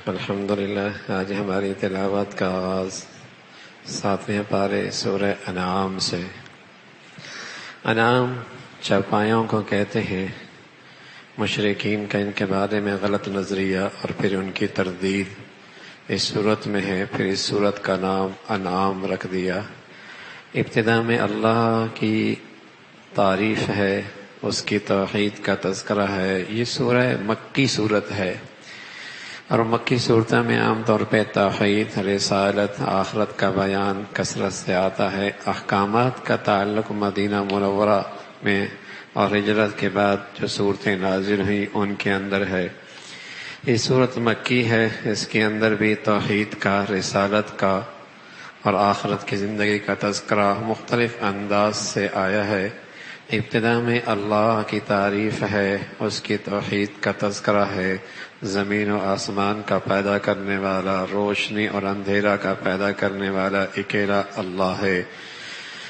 الحمدللہ آج ہماری تلاوت کا آغاز 7ویں پارے سورہ انعام سے۔ انعام چوپایوں کو کہتے ہیں۔ مشرکین کا ان کے بارے میں غلط نظریہ اور پھر ان کی تردید اس صورت میں ہے، پھر اس صورت کا نام انعام رکھ دیا۔ ابتدا میں اللہ کی تعریف ہے، اس کی توحید کا تذکرہ ہے۔ یہ سورہ مکی صورت ہے، اور مکی صورتوں میں عام طور پہ توحید، رسالت، آخرت کا بیان کثرت سے آتا ہے۔ احکامات کا تعلق مدینہ منورہ میں اور ہجرت کے بعد جو صورتیں نازل ہوئیں ان کے اندر ہے۔ یہ صورت مکی ہے، اس کے اندر بھی توحید کا، رسالت کا اور آخرت کی زندگی کا تذکرہ مختلف انداز سے آیا ہے۔ ابتدا میں اللہ کی تعریف ہے، اس کی توحید کا تذکرہ ہے۔ زمین و آسمان کا پیدا کرنے والا، روشنی اور اندھیرا کا پیدا کرنے والا اکیلا اللہ ہے،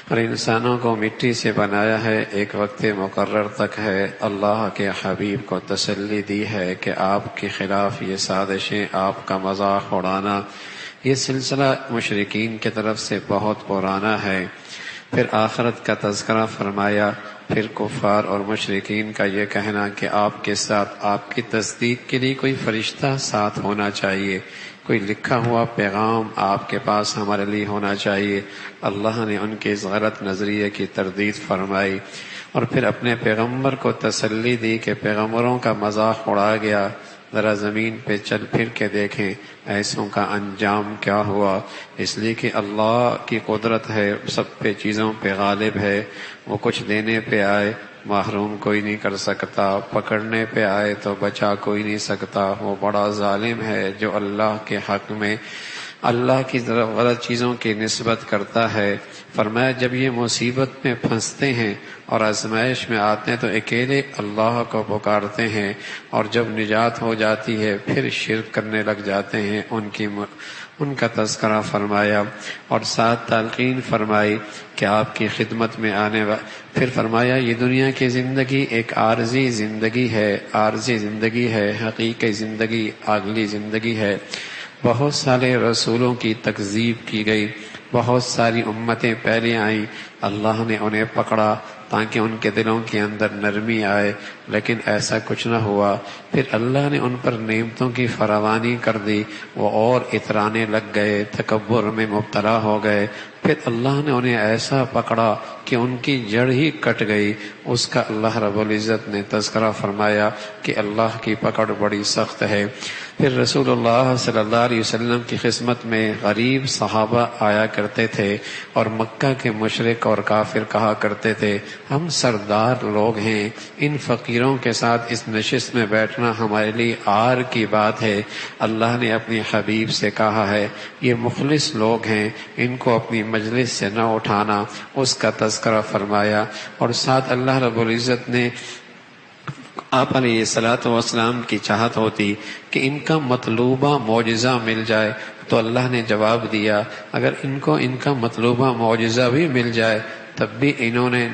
اور انسانوں کو مٹی سے بنایا ہے، ایک وقت مقرر تک ہے۔ اللہ کے حبیب کو تسلی دی ہے کہ آپ کے خلاف یہ سازشیں، آپ کا مذاق اڑانا، یہ سلسلہ مشرکین کی طرف سے بہت پرانا ہے۔ پھر آخرت کا تذکرہ فرمایا، پھر کفار اور مشرکین کا یہ کہنا کہ آپ کے ساتھ، آپ کی تصدیق کے لیے کوئی فرشتہ ساتھ ہونا چاہیے، کوئی لکھا ہوا پیغام آپ کے پاس ہمارے لیے ہونا چاہیے۔ اللہ نے ان کے اس غلط نظریے کی تردید فرمائی، اور پھر اپنے پیغمبر کو تسلی دی کہ پیغمبروں کا مذاق اڑا گیا، ذرا زمین پہ چل پھر کے دیکھیں ایسوں کا انجام کیا ہوا۔ اس لیے کہ اللہ کی قدرت ہے، سب پہ چیزوں پہ غالب ہے۔ وہ کچھ دینے پہ آئے محروم کوئی نہیں کر سکتا، پکڑنے پہ آئے تو بچا کوئی نہیں سکتا۔ وہ بڑا ظالم ہے جو اللہ کے حق میں اللہ کی طرف غلط چیزوں کی نسبت کرتا ہے۔ فرمایا جب یہ مصیبت میں پھنستے ہیں اور آزمائش میں آتے ہیں تو اکیلے اللہ کو پکارتے ہیں، اور جب نجات ہو جاتی ہے پھر شرک کرنے لگ جاتے ہیں۔ ان کا تذکرہ فرمایا، اور ساتھ تلقین فرمائی کہ آپ کی خدمت میں آنے پھر فرمایا یہ دنیا کی زندگی ایک عارضی زندگی ہے، عارضی زندگی ہے، حقیقی زندگی اگلی زندگی ہے۔ بہت سارے رسولوں کی تکذیب کی گئی، بہت ساری امتیں پہلے آئیں، اللہ نے انہیں پکڑا تاکہ ان کے دلوں کے اندر نرمی آئے، لیکن ایسا کچھ نہ ہوا۔ پھر اللہ نے ان پر نعمتوں کی فراوانی کر دی، وہ اور اترانے لگ گئے، تکبر میں مبتلا ہو گئے۔ پھر اللہ نے انہیں ایسا پکڑا کہ ان کی جڑ ہی کٹ گئی۔ اس کا اللہ رب العزت نے تذکرہ فرمایا کہ اللہ کی پکڑ بڑی سخت ہے۔ پھر رسول اللہ صلی اللہ علیہ وسلم کی خدمت میں غریب صحابہ آیا کرتے تھے، اور مکہ کے مشرک اور کافر کہا کرتے تھے ہم سردار لوگ ہیں، ان فقیروں کے ساتھ اس نشست میں بیٹھنا ہمارے لیے عار کی بات ہے۔ اللہ نے اپنی حبیب سے کہا ہے یہ مخلص لوگ ہیں، ان کو اپنی مجلس سے نہ اٹھانا، اس کا تذکرہ فرمایا۔ اور ساتھ اللہ رب العزت نے آپ علیہ الصلوۃ والسلام کی چاہت ہوتی کہ ان کا مطلوبہ معجزہ مل جائے تو اللہ نے جواب دیا اگر ان کو ان کا مطلوبہ معجزہ بھی مل جائے تب بھی انہوں نے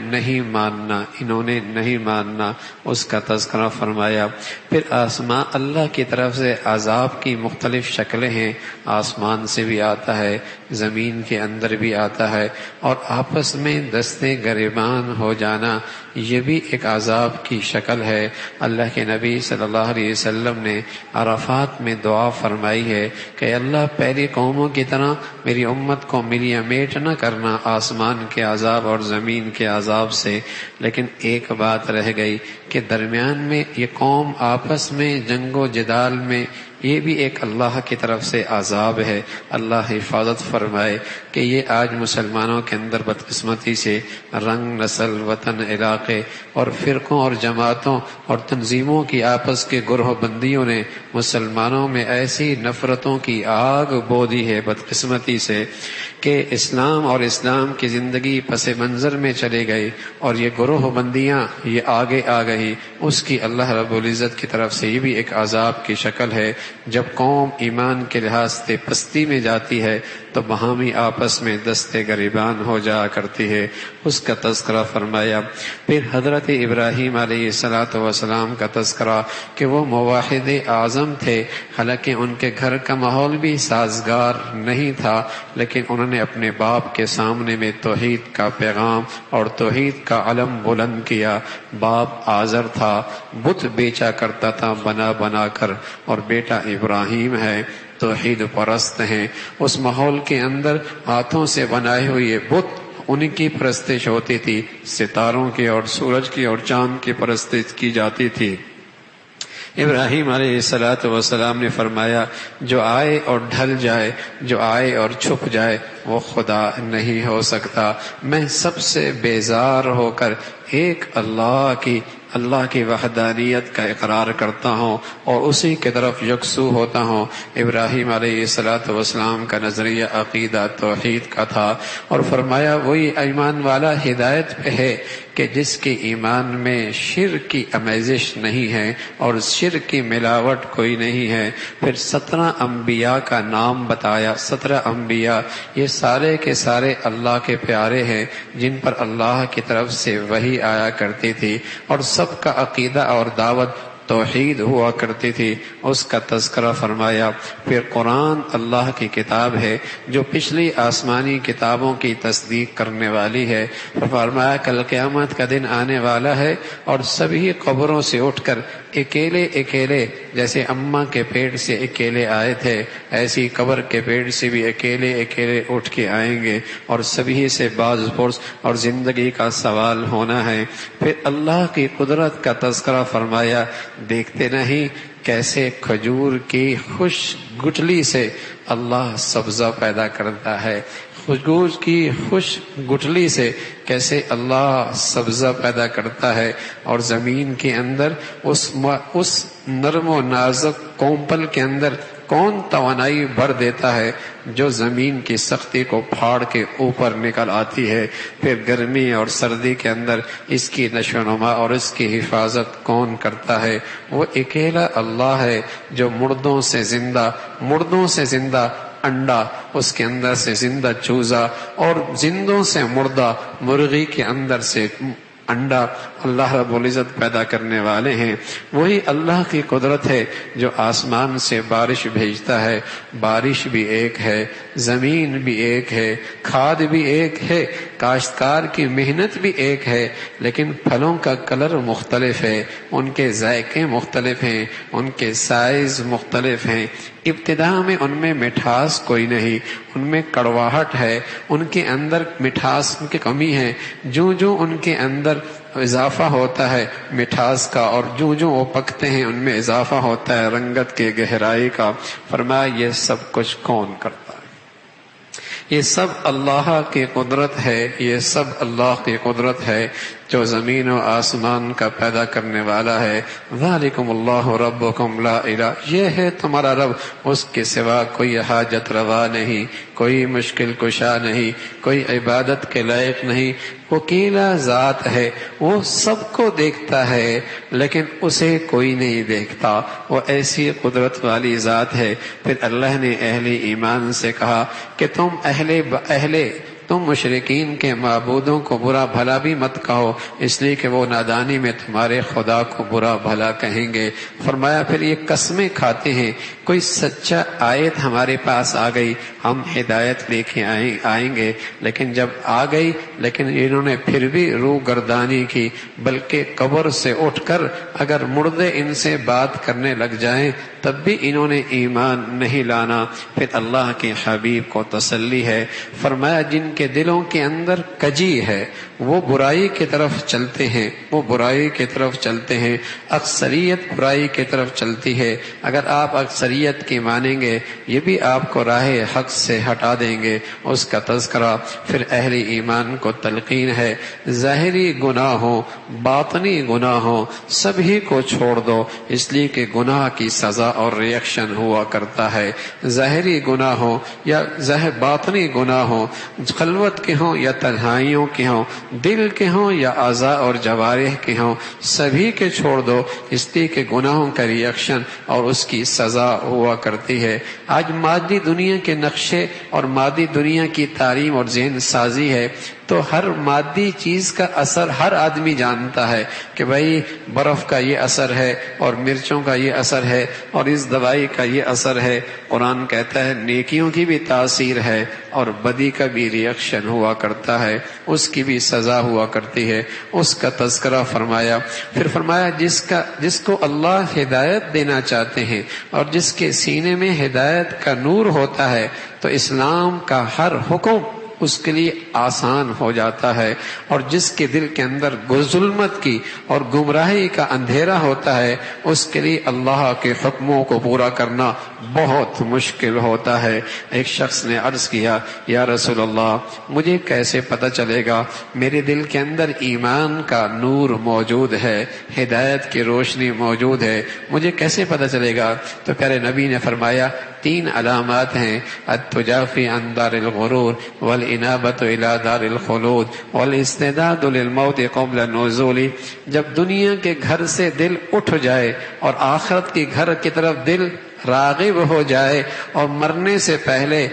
نہیں ماننا، اس کا تذکرہ فرمایا۔ پھر آسمان، اللہ کی طرف سے عذاب کی مختلف شکلیں ہیں، آسمان سے بھی آتا ہے، زمین کے اندر بھی آتا ہے، اور آپس میں دستے گریبان ہو جانا یہ بھی ایک عذاب کی شکل ہے۔ اللہ کے نبی صلی اللہ علیہ وسلم نے عرفات میں دعا فرمائی ہے کہ اللہ پہلی قوموں کی طرح میری امت کو ملی میٹ نہ کرنا آسمان کے عذاب اور زمین کے عذاب سے، لیکن ایک بات رہ گئی کہ درمیان میں یہ قوم آپس میں جنگ و جدال میں، یہ بھی ایک اللہ کی طرف سے عذاب ہے۔ اللہ حفاظت فرمائے کہ یہ آج مسلمانوں کے اندر بدقسمتی سے رنگ، نسل، وطن، علاقے اور فرقوں اور جماعتوں اور تنظیموں کی آپس کے گروہ بندیوں نے مسلمانوں میں ایسی نفرتوں کی آگ بو دی ہے بدقسمتی سے کہ اسلام اور اسلام کی زندگی پس منظر میں چلے گئی، اور یہ گروہ بندیاں یہ آگے آ گئی۔ اس کی اللہ رب العزت کی طرف سے یہ بھی ایک عذاب کی شکل ہے۔ جب قوم ایمان کے لحاظ سے پستی میں جاتی ہے تو باہمی آپس میں دستے گریبان ہو جایا کرتی ہے، اس کا تذکرہ فرمایا۔ پھر حضرت ابراہیم علیہ السلام کا تذکرہ کہ وہ موحد اعظم تھے، حالانکہ ان کے گھر کا ماحول بھی سازگار نہیں تھا، لیکن انہوں نے اپنے باپ کے سامنے میں توحید کا پیغام اور توحید کا علم بلند کیا۔ باپ آزر تھا، بت بیچا کرتا تھا بنا بنا کر، اور بیٹا ابراہیم ہے، توحید پرست ہیں۔ اس ماحول کے اندر ہاتھوں سے بنائے ہوئے بت ان کی پرستش ہوتی تھی، ستاروں کی اور سورج کی اور چاند کی پرستش کی جاتی تھی۔ ابراہیم علیہ السلام نے فرمایا جو آئے اور ڈھل جائے، جو آئے اور چھپ جائے، وہ خدا نہیں ہو سکتا۔ میں سب سے بیزار ہو کر ایک اللہ کی وحدانیت کا اقرار کرتا ہوں اور اسی کی طرف یکسو ہوتا ہوں۔ ابراہیم علیہ السلام کا نظریہ عقیدہ توحید کا تھا، اور فرمایا وہی ایمان والا ہدایت پہ ہے کہ جس کے ایمان میں شرک کی آمیزش نہیں ہے اور شرک کی ملاوٹ کوئی نہیں ہے۔ پھر 17 انبیاء کا نام بتایا۔ 17 انبیاء یہ سارے کے سارے اللہ کے پیارے ہیں، جن پر اللہ کی طرف سے وحی آیا کرتی تھی، اور سب کا عقیدہ اور دعوت توحید ہوا کرتی تھی، اس کا تذکرہ فرمایا۔ پھر قرآن اللہ کی کتاب ہے جو پچھلی آسمانی کتابوں کی تصدیق کرنے والی ہے۔ فرمایا کل قیامت کا دن آنے والا ہے اور سبھی قبروں سے اٹھ کر اکیلے اکیلے، جیسے اماں کے پیٹ سے اکیلے آئے تھے، ایسی قبر کے پیٹ سے بھی اکیلے اکیلے اٹھ کے آئیں گے، اور سبھی سے باز پرس اور زندگی کا سوال ہونا ہے۔ پھر اللہ کی قدرت کا تذکرہ فرمایا، دیکھتے نہیں کیسے کھجور کی خوش گٹلی سے اللہ سبزہ پیدا کرتا ہے، کھجور کی خوش گٹلی سے کیسے اللہ سبزہ پیدا کرتا ہے، اور زمین کے اندر اس نرم و نازک کونپل کے اندر کون توانائی بھر دیتا ہے جو زمین کی سختی کو پھاڑ کے اوپر نکل آتی ہے۔ پھر گرمی اور سردی کے اندر اس کی نشو و نما اور اس کی حفاظت کون کرتا ہے؟ وہ اکیلا اللہ ہے جو مردوں سے زندہ انڈا، اس کے اندر سے زندہ چوزا، اور زندوں سے مردہ مرغی کے اندر سے انڈا اللہ رب العزت پیدا کرنے والے ہیں۔ وہی اللہ کی قدرت ہے جو آسمان سے بارش بھیجتا ہے۔ بارش بھی ایک ہے، زمین بھی ایک ہے، کھاد بھی ایک ہے، کاشتکار کی محنت بھی ایک ہے، لیکن پھلوں کا کلر مختلف ہے، ان کے ذائقے مختلف ہیں، ان کے سائز مختلف ہیں۔ ابتدا میں ان میں مٹھاس کوئی نہیں، ان میں کڑواہٹ ہے، ان کے اندر مٹھاس کی کمی ہے۔ جو ان کے اندر اضافہ ہوتا ہے مٹھاس کا، اور جو وہ پکتے ہیں ان میں اضافہ ہوتا ہے رنگت کے گہرائی کا۔ فرمایا یہ سب کچھ کون کرتا ہے؟ یہ سب اللہ کی قدرت ہے، یہ سب اللہ کی قدرت ہے جو زمین و آسمان کا پیدا کرنے والا ہے۔ ذالکم اللہ ربکم لا الہ، یہ ہے تمہارا رب، اس کے سوا کوئی حاجت روا نہیں، کوئی مشکل کشا نہیں، کوئی عبادت کے لائق نہیں۔ وہ اکیلا ذات ہے، وہ سب کو دیکھتا ہے لیکن اسے کوئی نہیں دیکھتا، وہ ایسی قدرت والی ذات ہے۔ پھر اللہ نے اہل ایمان سے کہا کہ تم مشرکین کے معبودوں کو برا بھلا بھی مت کہو، اس لیے کہ وہ نادانی میں تمہارے خدا کو برا بھلا کہیں گے۔ فرمایا پھر یہ قسمیں کھاتے ہیں، کوئی سچا آیت ہمارے پاس آ گئی ہم ہدایت لے کے آئیں گے، لیکن جب آ گئی لیکن انہوں نے پھر بھی روح گردانی کی، بلکہ قبر سے اٹھ کر اگر مردے ان سے بات کرنے لگ جائیں تب بھی انہوں نے ایمان نہیں لانا۔ پھر اللہ کے حبیب کو تسلی ہے، فرمایا جن کے دلوں کے اندر کجی ہے وہ برائی کی طرف چلتے ہیں، وہ برائی کی طرف چلتے ہیں، اکثریت برائی کی طرف چلتی ہے۔ اگر آپ اکثریت کی مانیں گے یہ بھی آپ کو راہ حق سے ہٹا دیں گے، اس کا تذکرہ۔ پھر اہل ایمان کو تلقین ہے، ظاہری گناہ ہو باطنی گناہ ہو سبھی کو چھوڑ دو، اس لیے کہ گناہ کی سزا اور ریئیکشن ہوا کرتا ہے۔ ظاہری گناہ ہو یا باطنی گناہ ہو، خلوت کے ہوں یا تنہائیوں کے ہوں، دل کے ہوں یا اعضاء اور جوارح کے ہوں، سبھی کے چھوڑ دو، اس لیے کہ گناہوں کا ریئیکشن اور اس کی سزا ہوا کرتی ہے۔ آج مادی دنیا کے نقشے اور مادی دنیا کی تعلیم اور ذہن سازی ہے، تو ہر مادی چیز کا اثر ہر آدمی جانتا ہے کہ بھائی برف کا یہ اثر ہے اور مرچوں کا یہ اثر ہے اور اس دوائی کا یہ اثر ہے۔ قرآن کہتا ہے نیکیوں کی بھی تاثیر ہے اور بدی کا بھی ریئیکشن ہوا کرتا ہے، اس کی بھی سزا ہوا کرتی ہے، اس کا تذکرہ فرمایا۔ پھر فرمایا جس کو اللہ ہدایت دینا چاہتے ہیں اور جس کے سینے میں ہدایت کا نور ہوتا ہے تو اسلام کا ہر حکم اس کے لیے آسان ہو جاتا ہے، اور جس کے دل کے اندر ظلمت کی اور گمراہی کا اندھیرا ہوتا ہے اس کے لیے اللہ کے حکموں کو پورا کرنا بہت مشکل ہوتا ہے۔ ایک شخص نے عرض کیا یا رسول اللہ مجھے کیسے پتہ چلے گا میرے دل کے اندر ایمان کا نور موجود ہے، ہدایت کی روشنی موجود ہے، مجھے کیسے پتہ چلے گا؟ تو پیارے نبی نے فرمایا 3 علامات ہیں، التجافی عن دار الغرور والانابۃ الی دار الخلود والاستعداد للموت قبل النزول۔ جب دنیا کے گھر سے دل اٹھ جائے اور آخرت کے گھر کی طرف دل راغب ہو جائے اور مرنے سے پہلے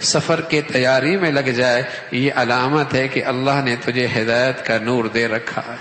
سفر کی تیاری میں لگ جائے، یہ علامت ہے کہ اللہ نے تجھے ہدایت کا نور دے رکھا ہے۔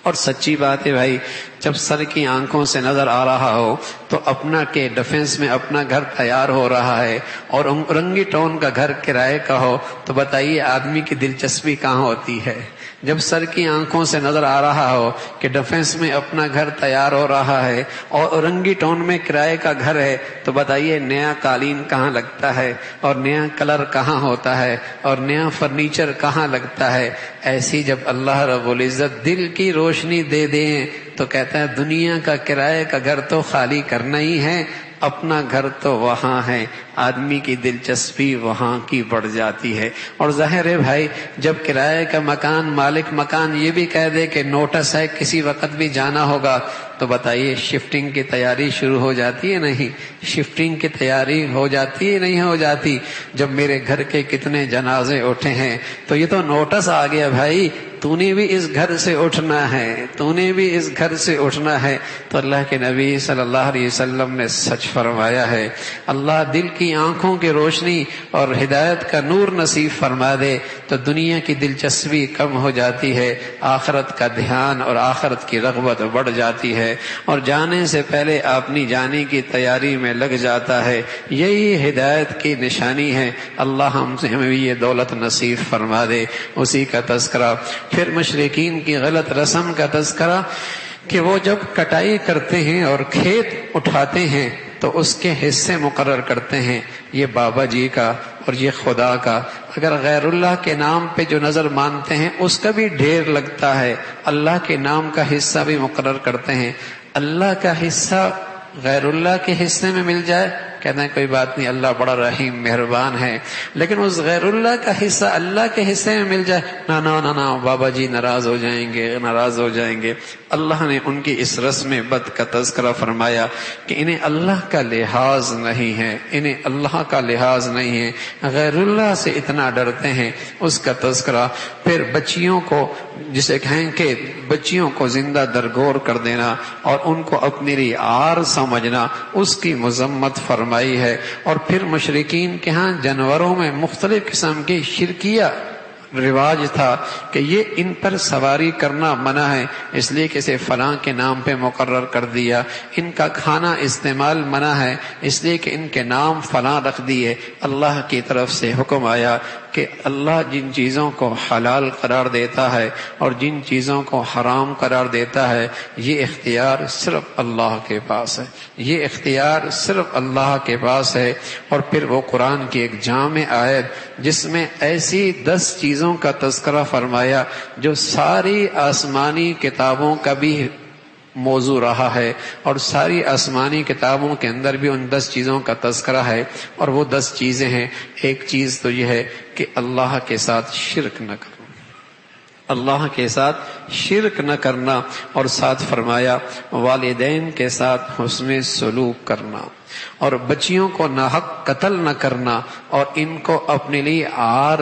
اور سچی بات ہے بھائی، جب سر کی آنکھوں سے نظر آ رہا ہو تو اپنا کے ڈیفنس میں اپنا گھر تیار ہو رہا ہے اور رنگی ٹون کا گھر کرائے کا ہو تو بتائیے آدمی کی دلچسپی کہاں ہوتی ہے؟ جب سر کی آنکھوں سے نظر آ رہا ہو کہ ڈیفنس میں اپنا گھر تیار ہو رہا ہے اور رنگی ٹون میں کرائے کا گھر ہے تو بتائیے نیا قالین کہاں لگتا ہے اور نیا کلر کہاں ہوتا ہے اور نیا فرنیچر کہاں لگتا ہے؟ ایسی جب اللہ رب العزت دل کی روشنی دے دیں تو کہتا ہے دنیا کا کرائے کا گھر تو خالی کرنا ہی ہے، اپنا گھر تو وہاں ہے، آدمی کی دلچسپی وہاں کی بڑھ جاتی ہے۔ اور ظاہر ہے بھائی جب کرائے کا مکان مالک مکان یہ بھی کہہ دے کہ نوٹس ہے کسی وقت بھی جانا ہوگا تو بتائیے شفٹنگ کی تیاری شروع ہو جاتی ہے نہیں؟ شفٹنگ کی تیاری ہو جاتی ہے نہیں ہو جاتی؟ جب میرے گھر کے کتنے جنازے اٹھے ہیں تو یہ تو نوٹس آ گیا بھائی تو نے بھی اس گھر سے اٹھنا ہے، تو نے بھی اس گھر سے اٹھنا ہے۔ تو اللہ کے نبی صلی اللہ علیہ وسلم نے سچ فرمایا ہے، اللہ دل کی آنکھوں کی روشنی اور ہدایت کا نور نصیب فرما دے تو دنیا کی دلچسپی کم ہو جاتی ہے، آخرت کا دھیان اور آخرت کی رغبت بڑھ جاتی ہے اور جانے سے پہلے اپنی جانے کی تیاری میں لگ جاتا ہے۔ یہی ہدایت کی نشانی ہے۔ اللہ ہمیں یہ دولت نصیب فرما دے۔ اسی کا تذکرہ پھر مشرکین کی غلط رسم کا تذکرہ کہ وہ جب کٹائی کرتے ہیں اور کھیت اٹھاتے ہیں تو اس کے حصے مقرر کرتے ہیں، یہ بابا جی کا اور یہ خدا کا۔ اگر غیر اللہ کے نام پہ جو نظر مانتے ہیں اس کا بھی ڈھیر لگتا ہے، اللہ کے نام کا حصہ بھی مقرر کرتے ہیں۔ اللہ کا حصہ غیر اللہ کے حصے میں مل جائے کہتے ہیں کوئی بات نہیں، اللہ بڑا رحیم مہربان ہے، لیکن اس غیر اللہ کا حصہ اللہ کے حصے میں مل جائے نا بابا جی ناراض ہو جائیں گے۔ اللہ نے ان کی اس رسم بد کا تذکرہ فرمایا کہ انہیں اللہ کا لحاظ نہیں ہے، انہیں اللہ کا لحاظ نہیں ہے، غیر اللہ سے اتنا ڈرتے ہیں۔ اس کا تذکرہ پھر بچیوں کو، جسے کہیں کہ بچیوں کو زندہ درگور کر دینا اور ان کو اپنی لیے عار سمجھنا، اس کی مذمت فرمائی ہے۔ اور پھر مشرکین کے ہاں جانوروں میں مختلف قسم کی شرکیہ رواج تھا کہ یہ ان پر سواری کرنا منع ہے، اس لیے کہ اسے فلاں کے نام پہ مقرر کر دیا، ان کا کھانا استعمال منع ہے اس لیے کہ ان کے نام فلاں رکھ دیے۔ اللہ کی طرف سے حکم آیا کہ اللہ جن چیزوں کو حلال قرار دیتا ہے اور جن چیزوں کو حرام قرار دیتا ہے یہ اختیار صرف اللہ کے پاس ہے، یہ اختیار صرف اللہ کے پاس ہے۔ اور پھر وہ قرآن کی ایک جامع آیت جس میں ایسی 10 چیزوں کا تذکرہ فرمایا جو ساری آسمانی کتابوں کا بھی موضوع رہا ہے اور ساری آسمانی کتابوں کے اندر بھی ان 10 چیزوں کا تذکرہ ہے، اور وہ 10 چیزیں ہیں۔ ایک چیز تو یہ ہے کہ اللہ کے ساتھ شرک نہ کرو، اللہ کے ساتھ شرک نہ کرنا، اور ساتھ فرمایا والدین کے ساتھ حسن سلوک کرنا، اور بچیوں کو ناحق قتل نہ کرنا، اور ان کو اپنے لیے عار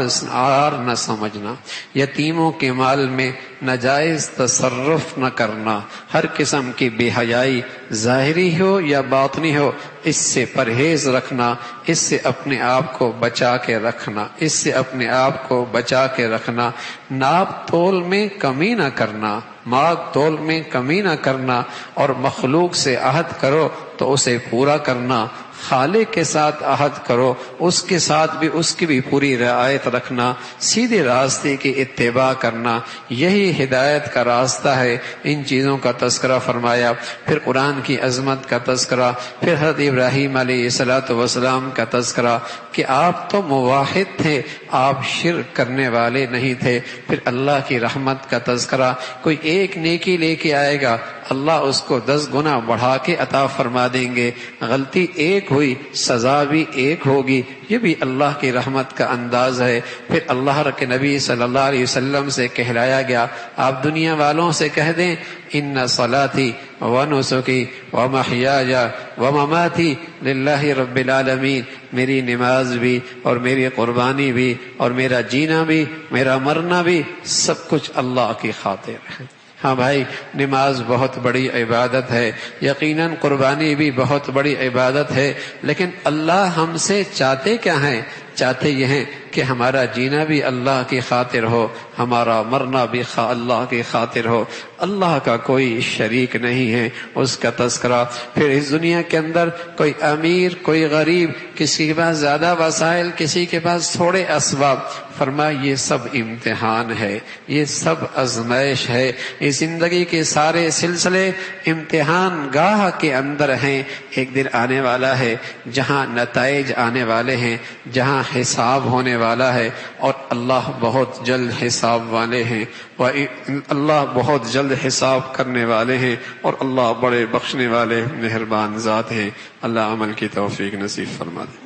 نہ سمجھنا، یتیموں کے مال میں ناجائز تصرف نہ کرنا، ہر قسم کی بے حیائی ظاہری ہو یا باطنی ہو اس سے پرہیز رکھنا، اس سے اپنے آپ کو بچا کے رکھنا، اس سے اپنے آپ کو بچا کے رکھنا، ناپ تول میں کمی نہ کرنا، ماغ تول میں کمی نہ کرنا، اور مخلوق سے عہد کرو تو اسے پورا کرنا، خالق کے ساتھ عہد کرو اس کے ساتھ بھی اس کی بھی پوری رعایت رکھنا، سیدھے راستے کی اتباع کرنا، یہی ہدایت کا راستہ ہے۔ ان چیزوں کا تذکرہ فرمایا، پھر قرآن کی عظمت کا تذکرہ، پھر حضرت ابراہیم علیہ السلام کا تذکرہ کہ آپ تو موحد تھے، آپ شرک کرنے والے نہیں تھے، پھر اللہ کی رحمت کا تذکرہ، کوئی ایک نیکی لے کے آئے گا اللہ اس کو 10 گنا بڑھا کے عطا فرما دیں گے، غلطی ایک ہوئی سزا بھی ایک ہوگی، یہ بھی اللہ کی رحمت کا انداز ہے۔ پھر اللہ کے نبی صلی اللہ علیہ وسلم سے کہلایا گیا، آپ دنیا والوں سے کہہ دیں ان صلاتی ونسکی ومحیای ومماتی للہ رب العالمین، میری نماز بھی اور میری قربانی بھی اور میرا جینا بھی میرا مرنا بھی سب کچھ اللہ کی خاطر ہے۔ ہاں بھائی، نماز بہت بڑی عبادت ہے، یقیناً قربانی بھی بہت بڑی عبادت ہے، لیکن اللہ ہم سے چاہتے کیا ہیں؟ چاہتے یہ ہیں کہ ہمارا جینا بھی اللہ کی خاطر ہو، ہمارا مرنا بھی اللہ کی خاطر ہو۔ اللہ کا کوئی شریک نہیں ہے، اس کا تذکرہ۔ پھر اس دنیا کے اندر کوئی امیر کوئی غریب، کسی کے پاس زیادہ وسائل کسی کے پاس تھوڑے اسباب، فرمایا یہ سب امتحان ہے، یہ سب آزمائش ہے، اس زندگی کے سارے سلسلے امتحان گاہ کے اندر ہیں۔ ایک دن آنے والا ہے جہاں نتائج آنے والے ہیں، جہاں حساب ہونے والا ہے، اور اللہ بہت جلد حساب والے ہیں، اللہ بہت جلد حساب کرنے والے ہیں، اور اللہ بڑے بخشنے والے مہربان ذات ہیں۔ اللہ عمل کی توفیق نصیب فرما دے۔